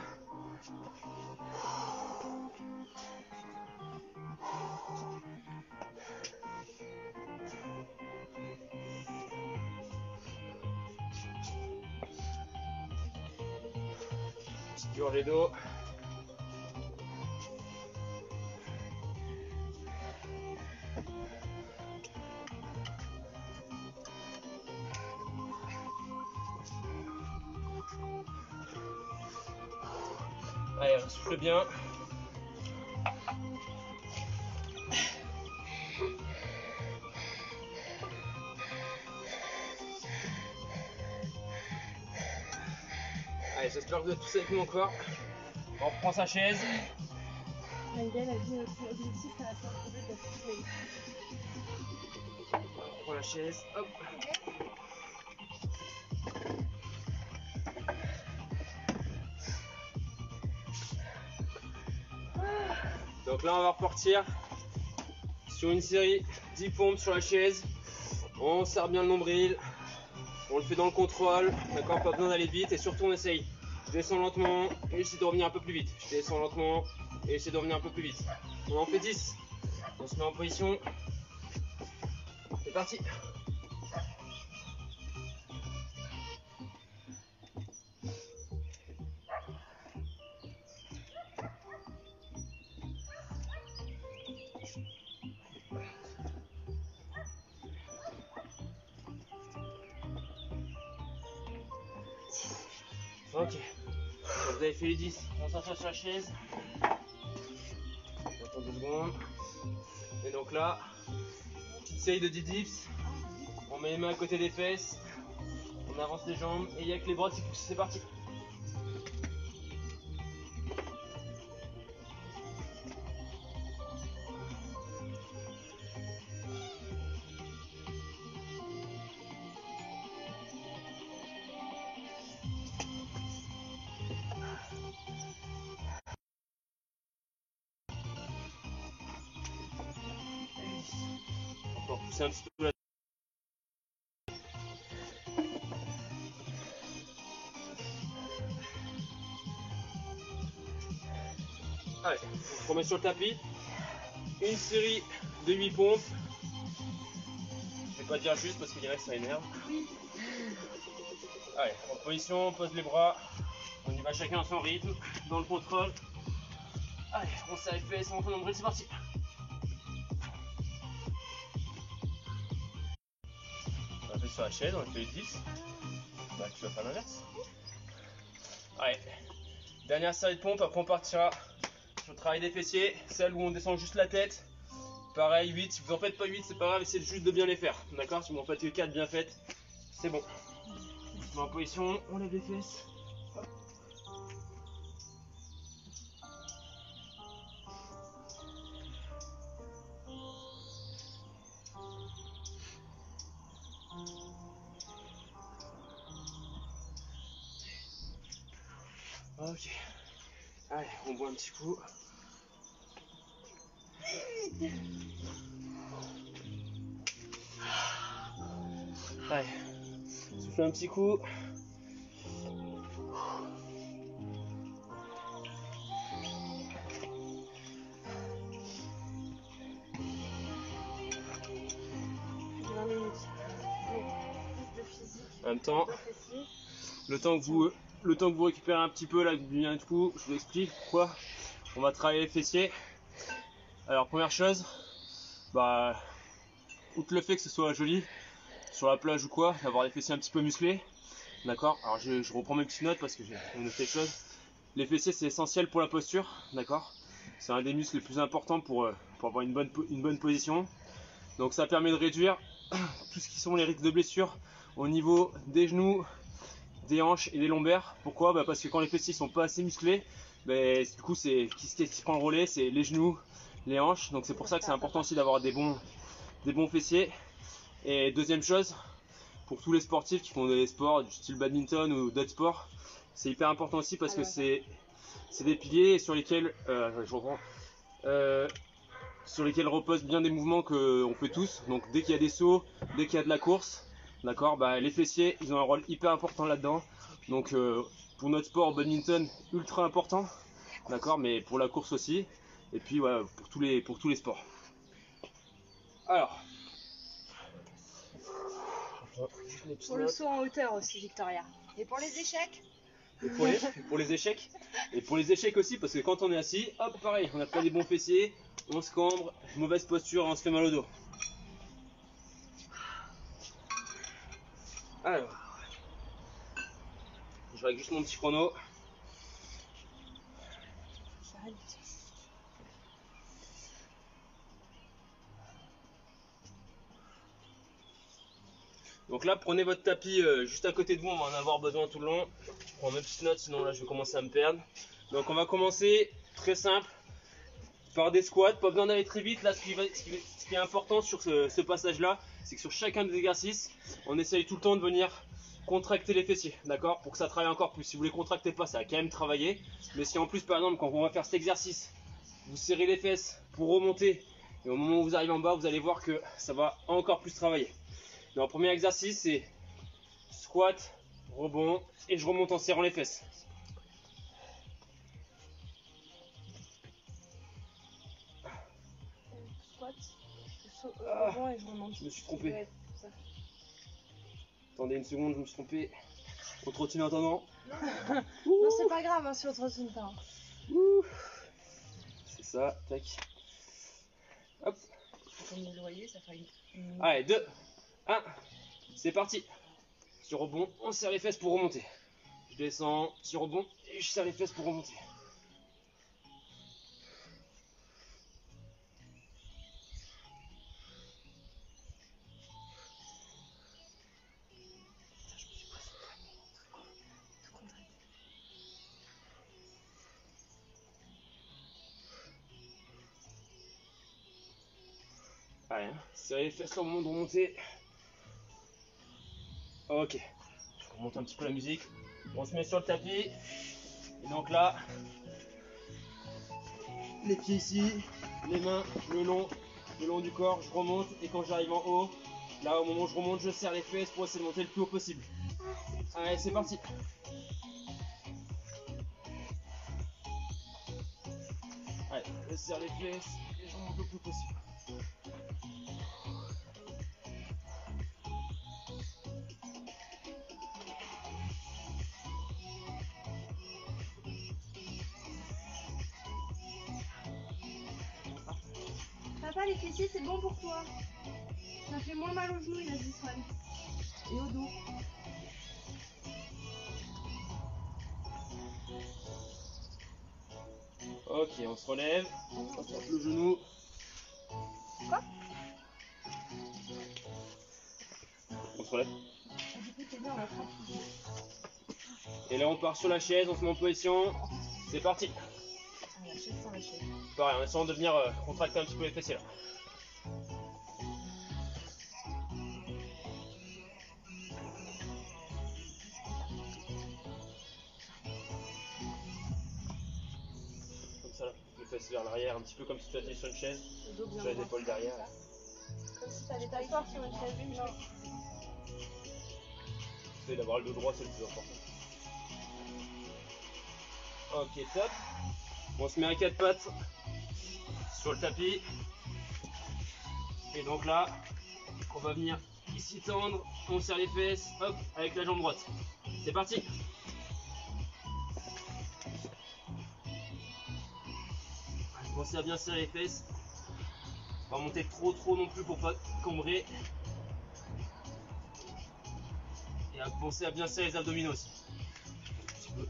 Sur les dos. Allez, souffle bien. Allez, j'espère que vous êtes tous avec mon corps. On reprend sa chaise. Maïda, elle a dit notre objectif, c'est la faire trouver de la fumée. On reprend la chaise. Hop. Donc là, on va repartir sur une série 10 pompes sur la chaise. On serre bien le nombril. On le fait dans le contrôle. D'accord, pas besoin d'aller vite. Et surtout, on essaye. Je descends lentement et j'essaie de revenir un peu plus vite. Je descends lentement et j'essaie de revenir un peu plus vite. On en fait 10. On se met en position. C'est parti. Ok. Donc vous avez fait les 10. On s'assoit sur la chaise. J'attends 2 secondes. Et donc là, petite série de 10 dips. On met les mains à côté des fesses. On avance les jambes et il n'y a que les bras qui poussent. C'est parti. Encore pousser un petit peu la... Allez, on se remet sur le tapis. Une série de 8 pompes. Je vais pas dire juste parce qu'il y en a que ça énerve. Allez, en position, on pose les bras. On y va chacun à son rythme, dans le contrôle. Allez, on serre les fesses, on monte le nombril, c'est parti. On va faire sur la chaise, on fait les 10. Bah, tu vas faire l'inverse. Allez, dernière série de pompes, après on partira sur le travail des fessiers, celle où on descend juste la tête. Pareil, 8, si vous en faites pas 8, c'est pas grave, essayez juste de bien les faire. D'accord? Si vous en faites que 4 bien faites, c'est bon. On se met en position, on lève les fesses. Hop. Ok. Allez, on boit un petit coup. Allez, souffle un petit coup. En même temps, le temps que vous récupérez un petit peu là, que vous buvez un coup, je vous explique pourquoi. On va travailler les fessiers. Alors première chose, bah, outre le fait que ce soit joli sur la plage ou quoi, d'avoir les fessiers un petit peu musclés, d'accord. Alors je reprends mes petites notes parce que j'ai noté des choses. Les fessiers c'est essentiel pour la posture, d'accord. C'est un des muscles les plus importants pour avoir une bonne position. Donc ça permet de réduire tout ce qui sont les risques de blessures au niveau des genoux, des hanches et des lombaires. Pourquoi? Bah parce que quand les fessiers sont pas assez musclés, bah, du coup c'est qui prend le relais, c'est les genoux, les hanches. Donc c'est pour ça que c'est important aussi d'avoir des bons fessiers. Et deuxième chose, pour tous les sportifs qui font des sports du style badminton ou d'autres sports, c'est hyper important aussi parce que c'est des piliers sur lesquels sur lesquels reposent bien des mouvements qu'on fait tous. Donc dès qu'il y a des sauts, dès qu'il y a de la course, d'accord, bah, les fessiers ils ont un rôle hyper important là-dedans. Donc pour notre sport badminton, ultra important, d'accord, mais pour la course aussi. Et puis voilà, pour tous les sports. Alors, Pour le saut en hauteur aussi, Victoria. Et pour les échecs? Et pour les échecs. Et pour les échecs aussi, parce que quand on est assis, hop, pareil, on n'a pas les bons fessiers, on se cambre, mauvaise posture, on se fait mal au dos. Alors, je règle juste mon petit chrono. Donc là, prenez votre tapis juste à côté de vous, on va en avoir besoin tout le long. Je prends mes petites notes, sinon là je vais commencer à me perdre. Donc on va commencer très simple, par des squats, pas besoin d'aller très vite. Là, ce qui est important sur ce passage-là, c'est que sur chacun des exercices, on essaye tout le temps de venir contracter les fessiers, d'accord, pour que ça travaille encore plus. Si vous les contractez pas, ça va quand même travailler. Mais si en plus, par exemple, quand on va faire cet exercice, vous serrez les fesses pour remonter, et au moment où vous arrivez en bas, vous allez voir que ça va encore plus travailler. Donc, premier exercice, c'est squat, rebond, et je remonte en serrant les fesses. Squat, rebond et je remonte. Je me suis trompé. Attendez une seconde, je me suis trompé. On trottine en attendant. Non, c'est pas grave hein, si on trottine pas. C'est ça, tac. Hop. Comme vous le voyez, ça fait une... Allez, 2, 1, c'est parti. Petit rebond, on serre les fesses pour remonter. Je descends, petit rebond, et je serre les fesses pour remonter. Allez, serrez les fesses là au moment de remonter. Ok, on remonte un petit peu la musique. On se met sur le tapis. Et donc là, les pieds ici, les mains le long du corps, je remonte. Et quand j'arrive en haut, là au moment où je remonte, je serre les fesses pour essayer de monter le plus haut possible. Allez, c'est parti. Allez, je serre les fesses et je remonte le plus possible. Papa, les fessiers, c'est bon pour toi. Ça fait moins mal aux genoux, il a dit Swan. Et au dos. Ok, on se relève. On porte le genou. Quoi? On se relève. Du coup, c'est bien, on va prendre. Et là, on part sur la chaise, on se met en position. C'est parti. Ah, la chaise sans la chaise. Pareil, en essayant de venir contracter un petit peu les fessiers là. les fesses vers l'arrière, un petit peu comme si tu étais sur une chaise, Le dos bien sur les droit. épaules derrière. Comme si t'allais t'asseoir sur une chaise. Non. C'est d'avoir le dos droit, c'est le plus important. Ok, top. On se met à quatre pattes sur le tapis. Et donc là, on va venir ici tendre, on serre les fesses, hop, avec la jambe droite. C'est parti. Pensez à bien serrer les fesses. Pas monter trop non plus pour pas cambrer. Et à penser à bien serrer les abdominaux aussi. Un petit peu.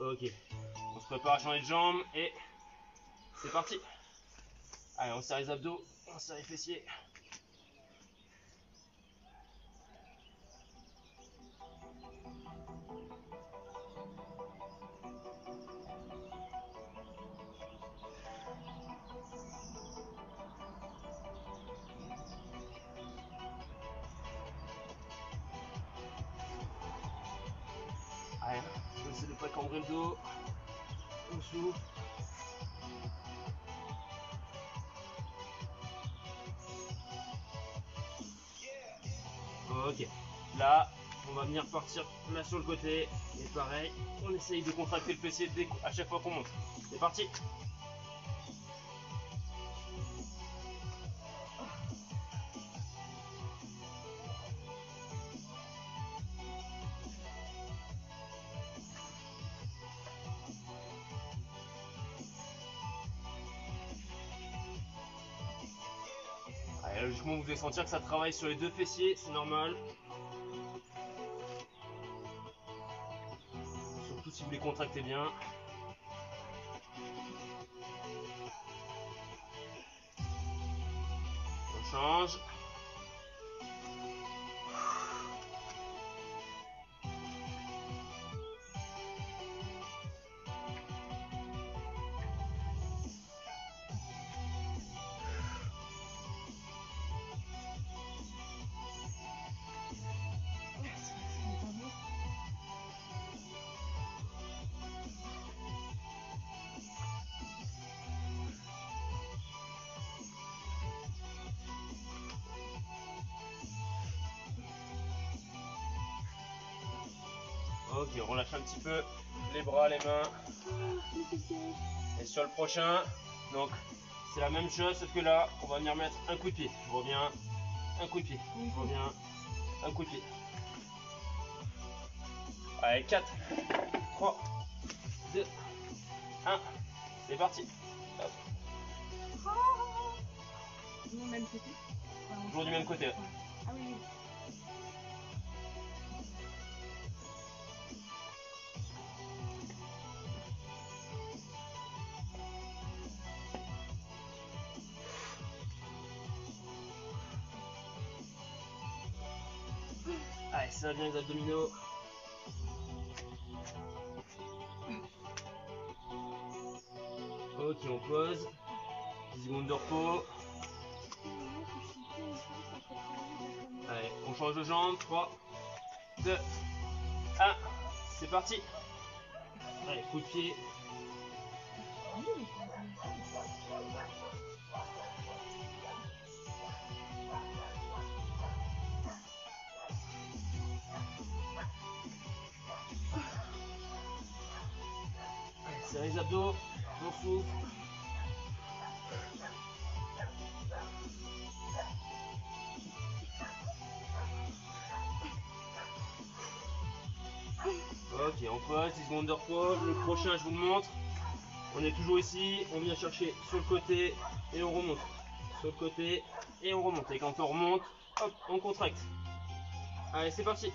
Ok, on se prépare à changer de jambe et c'est parti. Allez, on serre les abdos, on serre les fessiers. Allez, on essaie de ne pas cambrer le dos. On souffle. Ok, là on va venir partir là sur le côté et pareil, on essaye de contracter le fessier à chaque fois qu'on monte. C'est parti. Allez, logiquement vous devez sentir que ça travaille sur les deux fessiers, c'est normal. Surtout si vous les contractez bien. On change. Ok, on relâche un petit peu les bras, les mains. Et sur le prochain, donc c'est la même chose, sauf que là, on va venir mettre un coup de pied. Je reviens, un coup de pied. Je reviens, un coup de pied. Allez, 4, 3, 2, 1. C'est parti. Hop. Du même côté. Toujours du même côté. Ouais. Ah oui, oui. Allez, ça va bien les abdominaux. Ok, on pose. 10 secondes de repos. Allez, on change de jambe. 3, 2, 1. C'est parti. Allez, coup de pied. Allez, serre les abdos. On souffle. Ok, on pose, 10 secondes de repos. Le prochain, je vous le montre. On est toujours ici, on vient chercher sur le côté et on remonte. Sur le côté et on remonte. Et quand on remonte, hop, on contracte. Allez, c'est parti.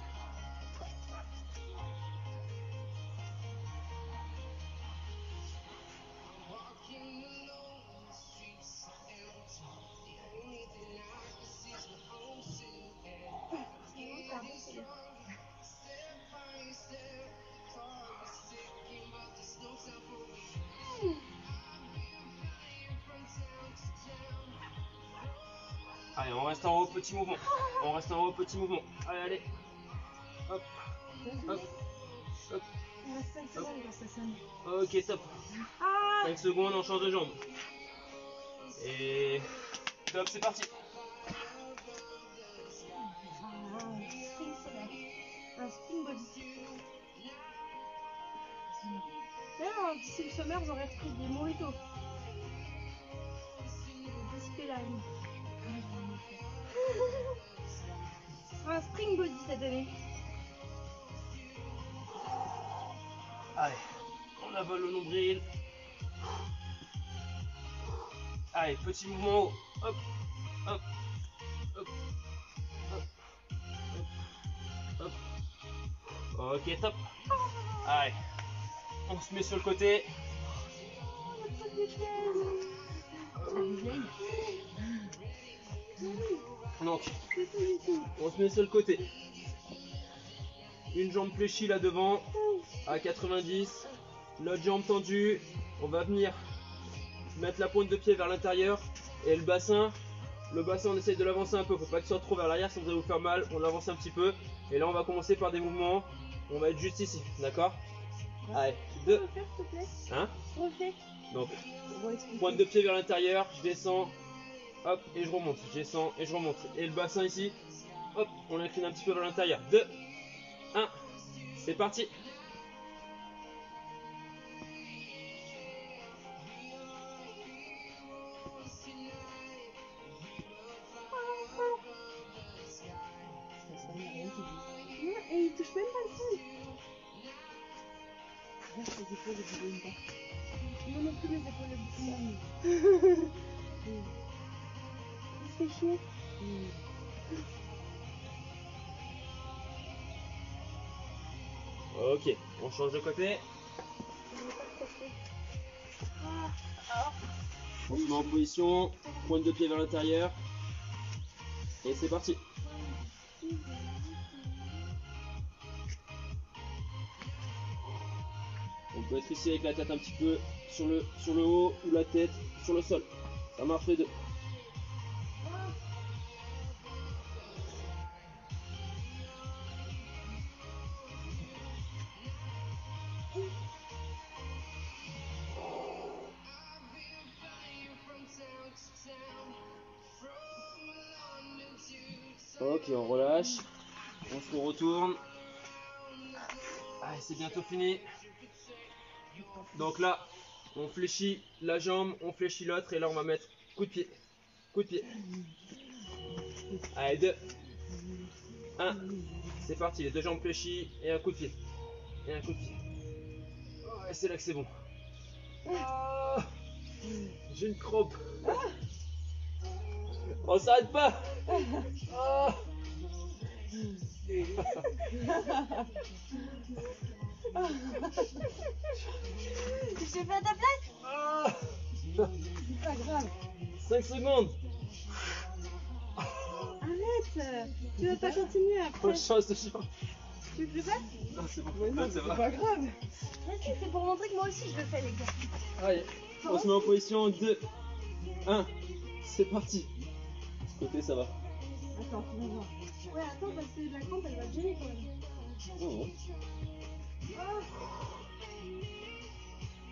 reste en haut, petit mouvement. On reste en haut, petit mouvement. Allez, allez. Hop, hop, hop. Il reste 5 secondes quand ça sonne. Ok, top. Ah 5 secondes, on change de jambe. Et top, c'est parti. Un spring body. D'ailleurs, un petit style sommaire, j'aurais repris des moritos. Dissiper la rime. Ce sera un spring body cette année. Allez, on avale le nombril. Allez, petit mouvement haut. Hop, hop, hop, hop, hop, hop. Ok, top. Allez, on se met sur le côté. Donc, on se met sur le côté. Une jambe fléchie là devant à 90. L'autre jambe tendue. On va venir mettre la pointe de pied vers l'intérieur. Et le bassin, on essaye de l'avancer un peu. Faut pas qu'il soit trop vers l'arrière, sinon vous allez vous faire mal. On l'avance un petit peu. Et là, on va commencer par des mouvements. On va être juste ici, d'accord? Allez, 2. Refaire, s'il te plaît. Hein? Refais. Donc, On va expliquer. pointe de pied vers l'intérieur, je descends, hop, et je remonte. Je descends et je remonte. Et le bassin ici, hop, on l'incline un petit peu vers l'intérieur. 2, 1, c'est parti. Et il touche même pas le sol. Moi non plus, mes épaules le bougent. Il se fait chier. Ok, on change de côté. On se met en position, pointe de pied vers l'intérieur. Et c'est parti. On peut être ici avec la tête un petit peu sur le haut ou la tête sur le sol. Ça marche les deux. Ok, on relâche. On se retourne. Allez, c'est bientôt fini. Donc là, on fléchit la jambe, on fléchit l'autre et là on va mettre coup de pied. Coup de pied. Allez, 2, 1. C'est parti, les deux jambes fléchies et un coup de pied. Et un coup de pied. Oh, et c'est là que c'est bon. Oh, j'ai une crampe. On s'arrête pas. Oh. J'ai fait à ta place. Ah. C'est pas grave. 5 secondes. Arrête. Tu vas pas continuer après. On change de jambe. Tu veux que je le fasse? Non, c'est bon. Non, ça c'est va. pas grave. Vas-y, c'est pour montrer que moi aussi je le fais, les gars. Allez, on se met en position 2, 1, c'est parti. De ce côté, ça va. Attends, on va voir. Ouais, attends, parce que la crampe, elle va te gêner quand même. Oh.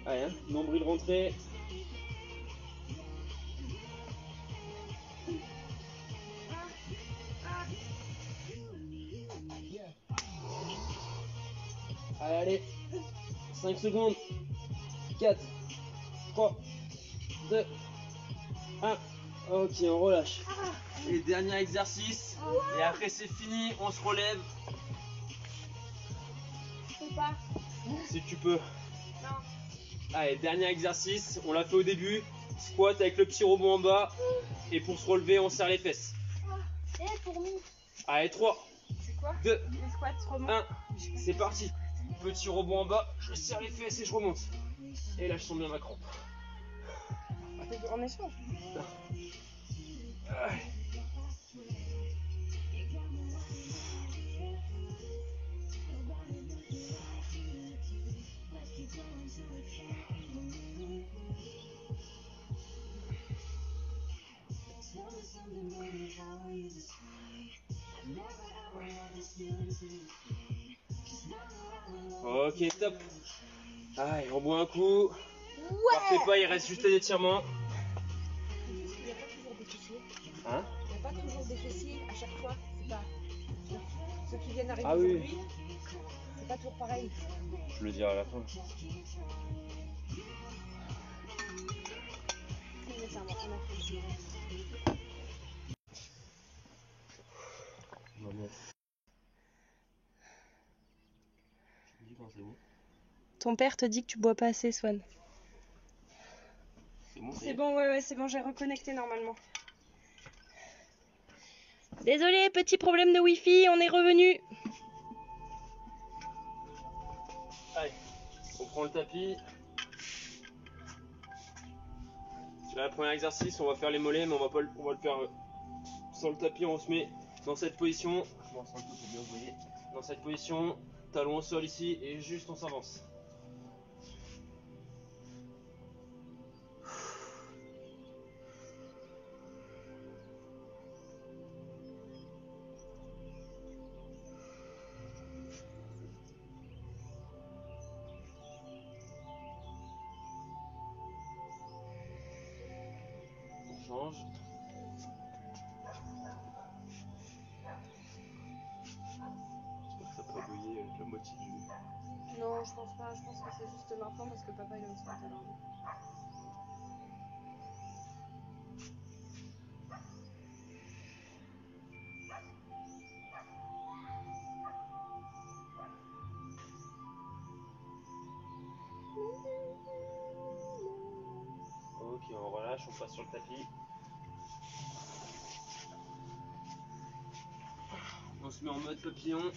Allez, hein, nombril rentré. Allez, 5 secondes. 4, 3, 2, 1. Ok, on relâche. Et dernier exercice. Et après c'est fini, on se relève. Je peux pas. Si tu peux. Non. Allez, dernier exercice. On l'a fait au début. Squat avec le petit robot en bas. Et pour se relever, on serre les fesses. Eh, fourmi. Allez, 3, C'est quoi? 2, Les squats, remonte. 1. C'est parti. Petit robot en bas. Je serre les fesses et je remonte. Et là, je sens bien ma crampe. En échange. Ok, top. Allez, on boit un coup. Ouais. Partez pas, il reste juste les étirements. Il n'y a pas toujours des fessiers. Hein? Il n'y a pas toujours des fessiers à chaque fois. C'est pas. Ceux qui viennent arriver Ah oui. aujourd'hui, c'est pas toujours pareil. Je le dirai à la fin. Les étirements, on a fait ici. Ton père te dit que tu bois pas assez, Swan. C'est bon, ouais, c'est bon, j'ai reconnecté normalement. Désolé, petit problème de Wi-Fi, on est revenu. Allez, on prend le tapis. Là, le premier exercice, on va faire les mollets, mais on va le faire sans le tapis. On se met dans cette position. Je m'en sens un peu pour bien vous voyez. Dans cette position, talon au sol ici, et juste on s'avance. On change. J'espère que ça peut bouiller avec la moitié du... Non, je pense pas, je pense que c'est juste maintenant parce que papa il vient de se faire endormir. Ok, on relâche, on passe sur le tapis. On se met en mode papillon.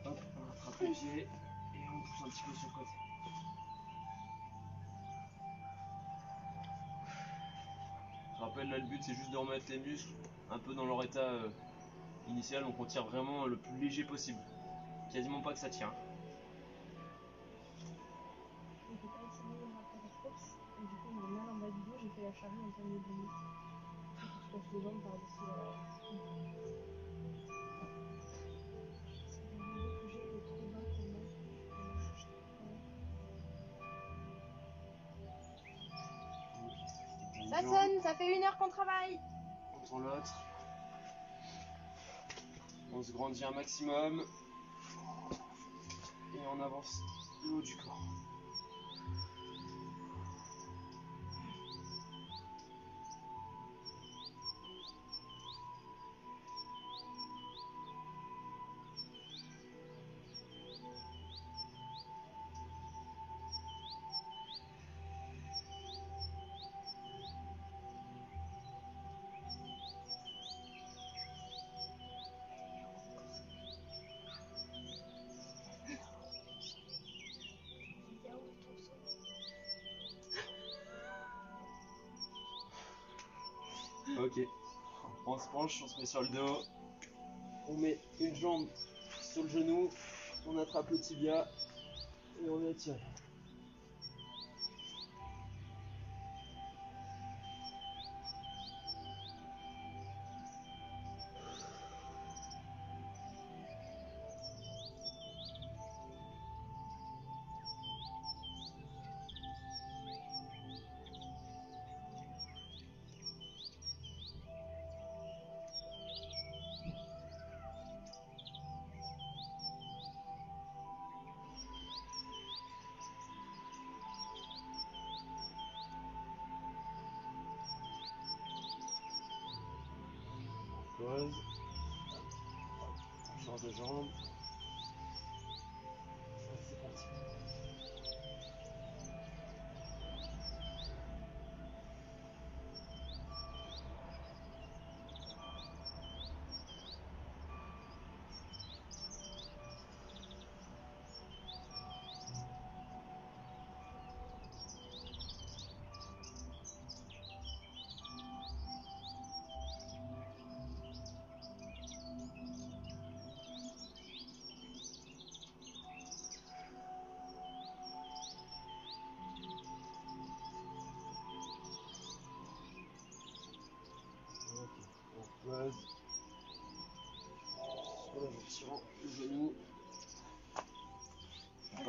Hop, on attrape les pieds et on pousse un petit peu sur le côté. Je rappelle, là le but c'est juste de remettre les muscles un peu dans leur état initial, donc on tire vraiment le plus léger possible. Quasiment pas que ça tire. On peut pas essayer après la course. Et du coup, on a mal en bas du dos. J'ai fait la charrue en plein milieu du dos. Il faut que tu passes les jambes par-dessus la. Le dos que j'ai, il est trop bas pour moi. Ça sonne, ça fait 1 heure qu'on travaille. On prend l'autre. On se grandit un maximum. Et on avance le haut du corps. Ok, on se penche, on se met sur le dos, on met une jambe sur le genou, on attrape le tibia et on étire. Pause. On change de jambe. C'est parti.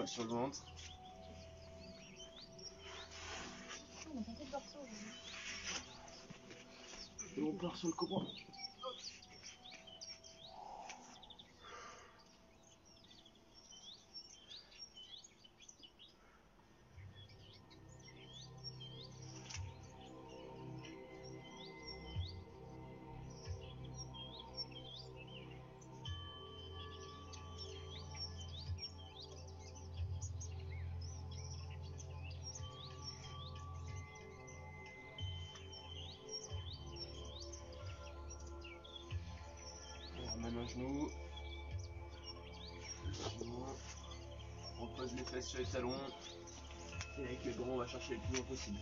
colle sur le ventre. On a pas fait de dorso aujourd'hui. Et on part sur le cobra. On ramène un genou. On pose les fesses sur les talons. Et avec les bras, on va chercher le plus loin possible.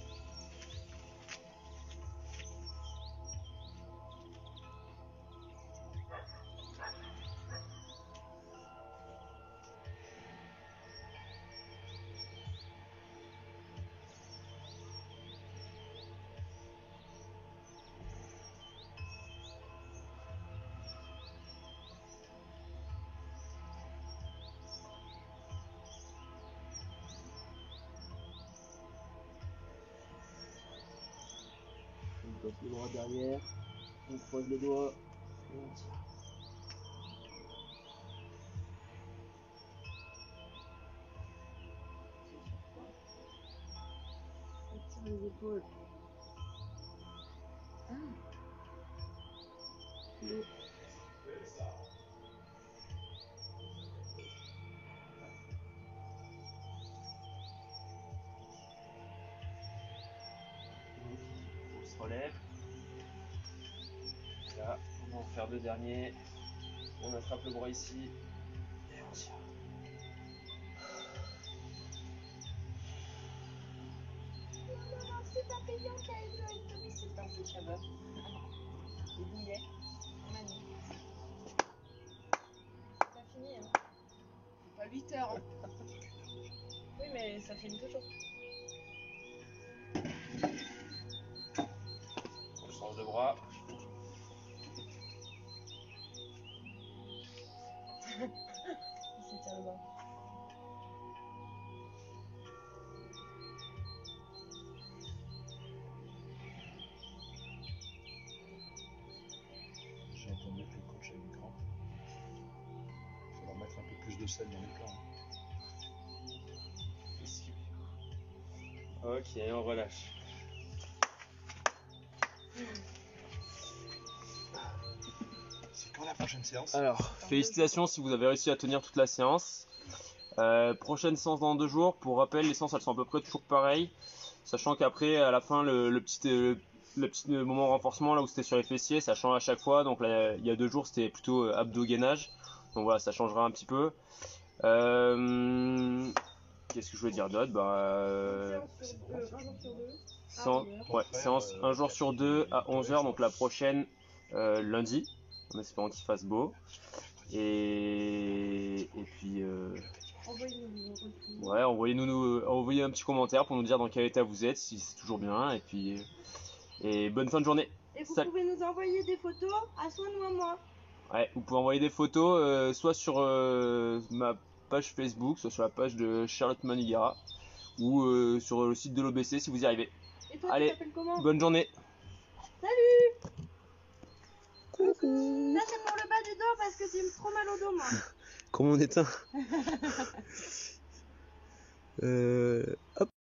On passe les bras derrière, on croise les doigts et on tire. On tire les épaules. Ah. L'eau. On se relève. Là, on va en faire deux derniers. On attrape le bras ici et on tire. Non, c'est papillon qui a une c'est un petit chabot. Des bouillets. Manu. C'est pas fini, hein. Pas 8 heures. Hein. Oui, mais ça finit toujours. On change de bras. Il s'étire le bras. J'ai entendu que le coach a une crampe. Il faut leur mettre un peu plus de sel dans les plats. Hein. Ok, on relâche. C'est quand la prochaine séance? Alors, félicitations si vous avez réussi à tenir toute la séance. Prochaine séance dans 2 jours. Pour rappel, les séances elles sont à peu près toujours pareilles. Sachant qu'après, à la fin, le petit moment renforcement là où c'était sur les fessiers, ça change à chaque fois. Donc là, il y a 2 jours, c'était plutôt abdos-gainage. Donc voilà, ça changera un petit peu. Qu'est-ce que je voulais dire d'autre? Un jour sur deux. Séance un jour sur 2 à 11h, donc la prochaine lundi, en espérant qu'il fasse beau. Et puis Envoyez-nous ouais, envoyez un petit commentaire pour nous dire dans quel état vous êtes, si c'est toujours bien, et puis bonne fin de journée. Et vous pouvez nous envoyer des photos à Swan ou à moi. Ouais, vous pouvez envoyer des photos soit sur ma page Facebook, soit sur la page de Charlotte Manigara, ou sur le site de l'OBC si vous y arrivez. Et toi, Allez, tu t'appelles comment? bonne journée. Salut. Coucou. Ça c'est pour le bas du dos parce que j'ai trop mal au dos moi. Comment on éteint? Hop.